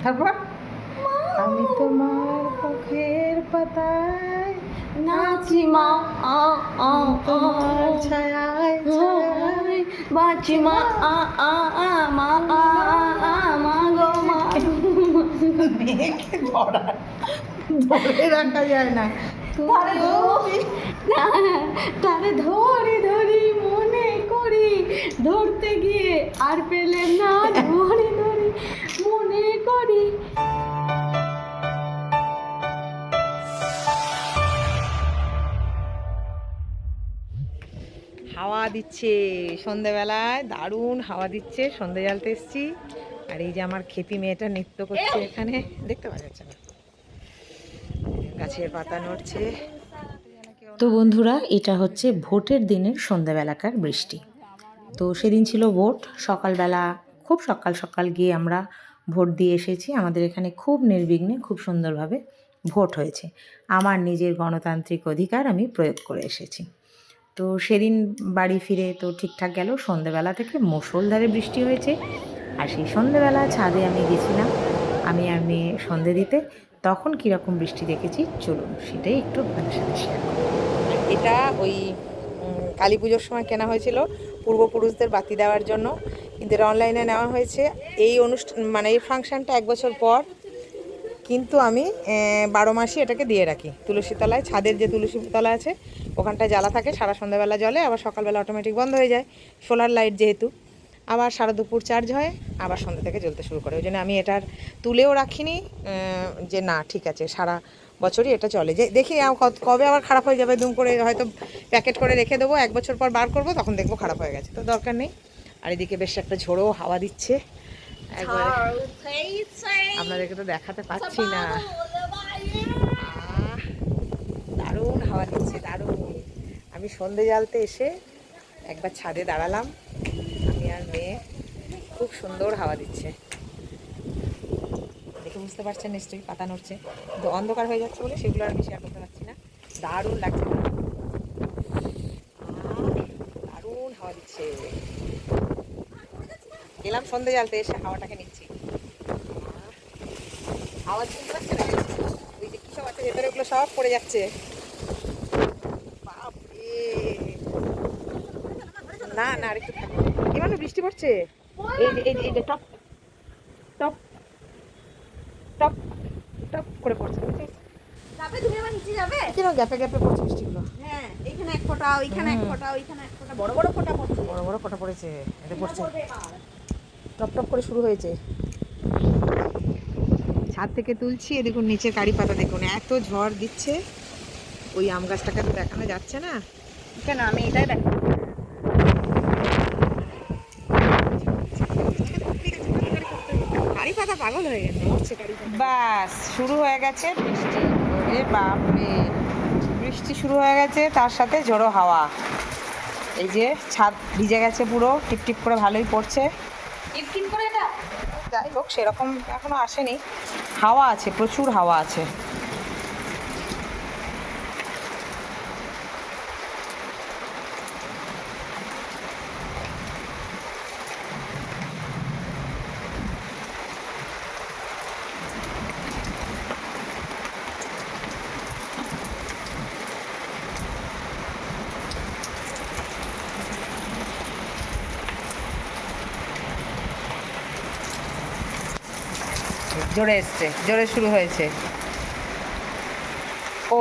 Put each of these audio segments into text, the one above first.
তারপর আমি তোমার মুখের পাতায় নাচি মা তোমার ছায়ায় ছায়ায় বাঁচি মা মা মা গো মা। মেয়েকে ধরে রাখা যায় না। তারে ধরি ধরি মনে করি, ধরতে গিয়ে আর পেলেন না, ধরি ধরি মনে করি। হাওয়া দিচ্ছে সন্ধেবেলায়, দারুণ হাওয়া দিচ্ছে। সন্ধে জ্বালতে এসছি, আর এই যে আমার খেপি মেয়েটা নৃত্য করছে এখানে, দেখতে পাওয়া যাচ্ছে না, গাছের পাতা নড়ছে। তো বন্ধুরা, এটা হচ্ছে ভোটের দিনের সন্ধ্যাবেলাকার বৃষ্টি। তো সেদিন ছিল ভোট, সকালবেলা খুব সকাল সকাল গিয়ে আমরা ভোট দিয়ে এসেছি। আমাদের এখানে খুব নির্বিঘ্নে খুব সুন্দরভাবে ভোট হয়েছে। আমার নিজের গণতান্ত্রিক অধিকার আমি প্রয়োগ করে এসেছি। তো সেদিন বাড়ি ফিরে তো ঠিকঠাক গেল। সন্ধ্যেবেলা থেকে মুষলধারে বৃষ্টি হয়েছে, আর সেই সন্ধ্যেবেলা ছাদে আমি গেছিলাম, আমি আর মেয়ে সন্ধে দিতে। তখন কীরকম বৃষ্টি দেখেছি চলুন সেটাই একটু আপনাদের সাথে শেয়ার করি। এটা ওই কালী পুজোর সময় কেনা হয়েছিল পূর্বপুরুষদের বাতি দেওয়ার জন্য, কিন্তু এটা অনলাইনে নেওয়া হয়েছে। এই অনুষ্ঠান মানে এই ফাংশানটা 1 বছর পর, কিন্তু আমি 12 মাসই এটাকে দিয়ে রাখি তুলসী তলায়। ছাদের যে তুলসী তলা আছে ওখানটায় জ্বালা থাকে, সারা সন্ধ্যাবেলা জ্বলে, আবার সকালবেলা অটোমেটিক বন্ধ হয়ে যায়, সোলার লাইট যেহেতু। আবার সারা দুপুর চার্জ হয়, আবার সন্ধ্যা থেকে জ্বলতে শুরু করে। ওই জন্য আমি এটার তুলেও রাখিনি, যে না ঠিক আছে সারা বছরই এটা চলে। যে দেখি কবে আবার খারাপ হয়ে যাবে, দুম করে হয়তো প্যাকেট করে রেখে দেবো, 1 বছর পর বার করবো, তখন দেখবো খারাপ হয়ে গেছে, তো দরকার নেই। আর এদিকে বেশ একটা ঝোড়ো হাওয়া দিচ্ছে একবারে, আপনাদেরকে তো দেখাতে পাচ্ছি না। দারুণ হাওয়া দিচ্ছে, দারুণ। আমি সন্ধে জ্বালতে এসে একবার ছাদে দাঁড়ালাম, আমি আর মেয়ে, খুব সুন্দর হাওয়া দিচ্ছে। দেখে বুঝতে পারছেন নিশ্চয়ই, পাতা নড়ছে, কিন্তু অন্ধকার হয়ে যাচ্ছে বলে সেগুলো আর আমি শেয়ার করতে পারছি না। দারুণ লাগছে, দারুণ হাওয়া দিচ্ছে। এলাম সন্ধে জ্বালতে, এসে হাওয়াটাকে নিচ্ছি। আওয়াজ শুনতে পাচ্ছে না? ওই যে কি সব আছে ভেতরে, ওগুলো সব পড়ে যাচ্ছে। না না, আরেকটু থাকবে। কি মানে বৃষ্টি পড়ছে, এই যে এই যে টপ টপ টপ টপ করে পড়ছে। তুমি আবার নিচে যাবে? কেন গ্যাপে গ্যাপে পড়ছে বৃষ্টিগুলো? হ্যাঁ, এইখানে এক ফোঁটা, ওইখানে এক ফোঁটা, ওইখানে এক ফোঁটা, বড় বড় ফোঁটা পড়ছে। বড় বড় ফোঁটা পড়েছে, এতে পড়ছে, টপ টপ করে শুরু হয়েছে। ছাদ থেকে তুলছি, এ দেখুন নিচের কারি পাতা দেখুন, এত ঝড় দিচ্ছে। ওই আম গাছটাকে তো দেখানো যাচ্ছে না। কেন, আমি এটাই দেখ। কারি পাতা পাগল হয়ে গেছে, বাস শুরু হয়ে গেছে বৃষ্টি। ওরে বাপরে, বৃষ্টি শুরু হয়ে গেছে, তার সাথে ঝোড়ো হাওয়া। এই যে ছাদ ভিজে গেছে পুরো, টিপটিপ করে ভালোই পড়ছে। টিপটিপ করে এটা যাই হোক, সেরকম এখনো আসেনি, হাওয়া আছে, প্রচুর হাওয়া আছে। জোরে এসছে, জোরে শুরু হয়েছে। ও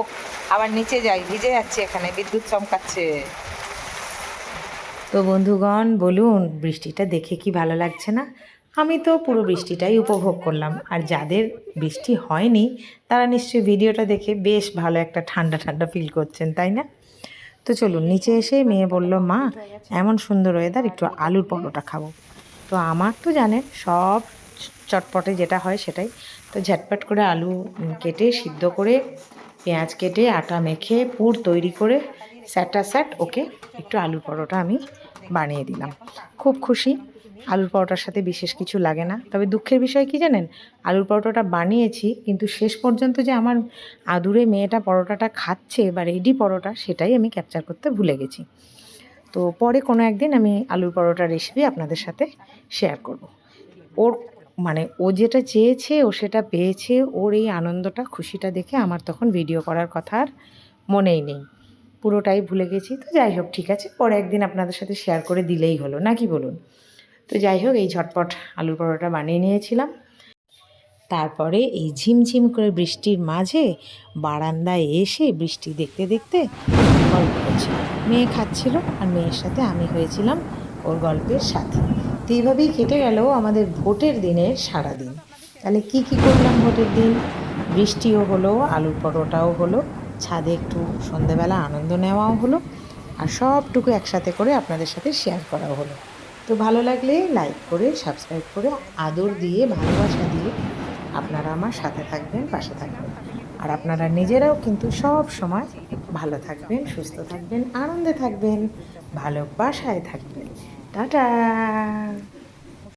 আবার নিচে যাই, ভিজে যাচ্ছে, এখানে বিদ্যুৎ চমকাচ্ছে। তো বন্ধুগণ বলুন, বৃষ্টিটা দেখে কি ভালো লাগছে না? আমি তো পুরো বৃষ্টিটাই উপভোগ করলাম, আর যাদের বৃষ্টি হয়নি তারা নিশ্চয়ই ভিডিওটা দেখে বেশ ভালো একটা ঠান্ডা ঠান্ডা ফিল করছেন, তাই না? তো চলুন, নিচে এসে মেয়ে বলল, মা এমন সুন্দর ওয়েদার, একটু আলুর পরোটা খাবো। তো আমার তো জানেন সব চটপটে যেটা হয় সেটাই। তো ঝটপট করে আলু কেটে সিদ্ধ করে, পেঁয়াজ কেটে, আটা মেখে, পুর তৈরি করে স্যাট ওকে একটু আলুর পরোটা আমি বানিয়ে দিলাম। খুব খুশি। আলুর পরোটার সাথে বিশেষ কিছু লাগে না, তবে দুঃখের বিষয় কি জানেন, আলুর পরোটাটা বানিয়েছি কিন্তু শেষ পর্যন্ত যে আমার আদুরে মেয়েটা পরোটাটা খাচ্ছে বা রেডি পরোটা, সেটাই আমি ক্যাপচার করতে ভুলে গেছি। তো পরে কোনো একদিন আমি আলুর পরোটার রেসিপি আপনাদের সাথে শেয়ার করব। ওর মানে ও যেটা চেয়েছে ও সেটা পেয়েছে, ওর এই আনন্দটা খুশিটা দেখে আমার তখন ভিডিও করার কথা আর মনেই নেই, পুরোটাই ভুলে গেছি। তো যাই হোক, ঠিক আছে, পরে একদিন আপনাদের সাথে শেয়ার করে দিলেই হলো, নাকি বলুন? তো যাই হোক, এই ঝটপট আলুর পরোটা বানিয়ে নিয়েছিলাম। তারপরে এই ঝিমঝিম করে বৃষ্টির মাঝে বারান্দায় এসে বৃষ্টি দেখতে দেখতে গল্প করছিলাম। মেয়ে খাচ্ছিল আর মেয়ের সাথে আমি হয়েছিলাম ওর গল্পের সাথে। তো এইভাবেই কেটে গেল আমাদের ভোটের দিনের সারাদিন। তাহলে কি কি করলাম ভোটের দিন? বৃষ্টিও হলো, আলুর পরোটাও হলো, ছাদে একটু সন্ধেবেলা আনন্দ নেওয়াও হলো, আর সবটুকু একসাথে করে আপনাদের সাথে শেয়ার করাও হলো। তো ভালো লাগলে লাইক করে, সাবস্ক্রাইব করে, আদর দিয়ে, ভালোবাসা দিয়ে আপনারা আমার সাথে থাকবেন, পাশে থাকবেন। আর আপনারা নিজেরাও কিন্তু সব সময় ভালো থাকবেন, সুস্থ থাকবেন, আনন্দে থাকবেন, ভালোবাসায় থাকবেন। টাটা।